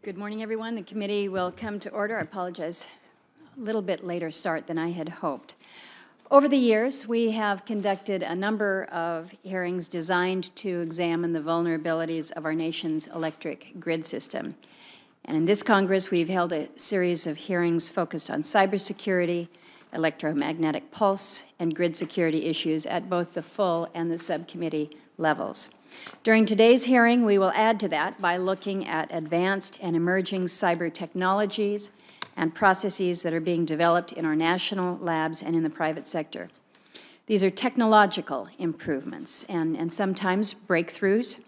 Good morning, everyone. The committee will come to order. I apologize, a little bit later start than I had hoped. Over the years, we have conducted a number of hearings designed to examine the vulnerabilities of our nation's electric grid system. And in this Congress, we've held a series of hearings focused on cybersecurity, electromagnetic pulse, and grid security issues at both the full and the subcommittee levels. During today's hearing, we will add to that by looking at advanced and emerging cyber technologies and processes that are being developed in our national labs and in the private sector. These are technological improvements and sometimes breakthroughs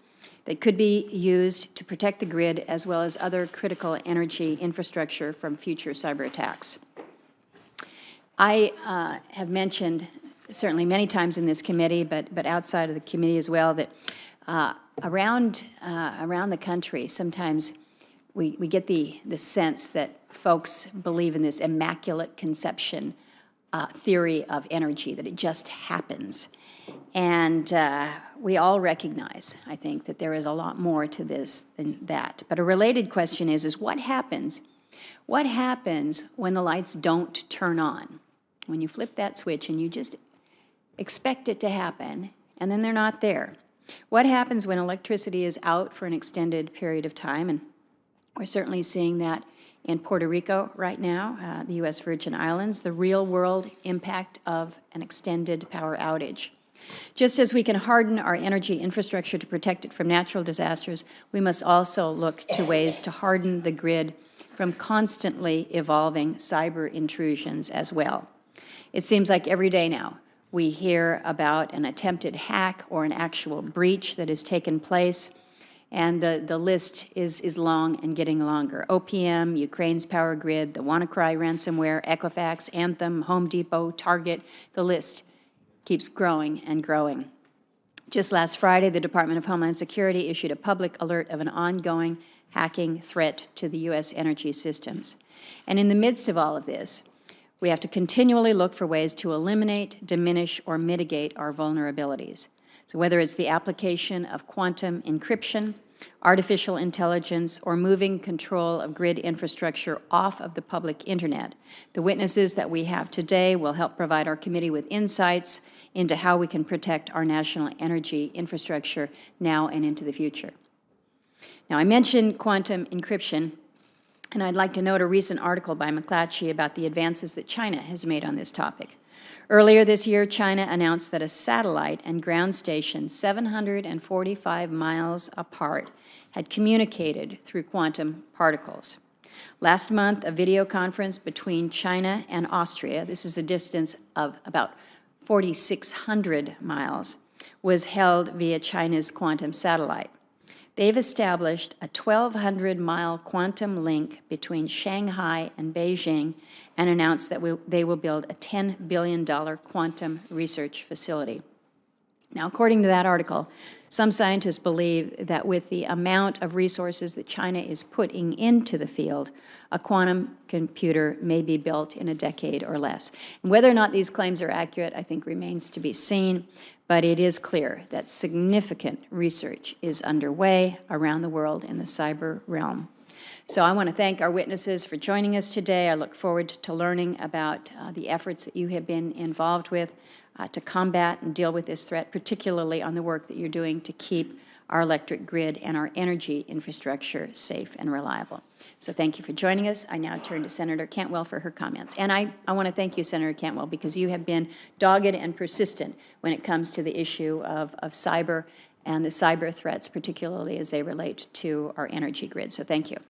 that could be used to protect the grid as well as other critical energy infrastructure from future cyber attacks. I have mentioned certainly many times in this committee, but outside of the committee as well, that around the country, sometimes we get the sense that folks believe in this immaculate conception theory of energy, that it just happens. And we all recognize, I think, that there is a lot more to this than that. But a related question is what happens? What happens when the lights don't turn on? When you flip that switch and you just expect it to happen, and then they're not there. What happens when electricity is out for an extended period of time? And we're certainly seeing that in Puerto Rico right now, the U.S. Virgin Islands, the real-world impact of an extended power outage. Just as we can harden our energy infrastructure to protect it from natural disasters, we must also look to ways to harden the grid from constantly evolving cyber intrusions as well. It seems like every day now we hear about an attempted hack or an actual breach that has taken place, and the list is long and getting longer. OPM, Ukraine's power grid, the WannaCry ransomware, Equifax, Anthem, Home Depot, Target, the list keeps growing and growing. Just last Friday, the Department of Homeland Security issued a public alert of an ongoing hacking threat to the U.S. energy systems. And in the midst of all of this, we have to continually look for ways to eliminate, diminish, or mitigate our vulnerabilities. So whether it's the application of quantum encryption, artificial intelligence, or moving control of grid infrastructure off of the public internet, the witnesses that we have today will help provide our committee with insights into how we can protect our national energy infrastructure now and into the future. Now, I mentioned quantum encryption, and I'd like to note a recent article by McClatchy about the advances that China has made on this topic. Earlier this year, China announced that a satellite and ground station 745 miles apart had communicated through quantum particles. Last month, a video conference between China and Austria, this is a distance of about 4,600 miles, was held via China's quantum satellite. They've established a 1,200-mile quantum link between Shanghai and Beijing and announced that they will build a $10 billion quantum research facility. Now, according to that article, some scientists believe that with the amount of resources that China is putting into the field, a quantum computer may be built in a decade or less. And whether or not these claims are accurate, I think, remains to be seen, but it is clear that significant research is underway around the world in the cyber realm. So I want to thank our witnesses for joining us today. I look forward to learning about the efforts that you have been involved with to combat and deal with this threat, particularly on the work that you're doing to keep our electric grid and our energy infrastructure safe and reliable. So thank you for joining us. I now turn to Senator Cantwell for her comments. And I want to thank you, Senator Cantwell, because you have been dogged and persistent when it comes to the issue of cyber and the cyber threats, particularly as they relate to our energy grid. So thank you.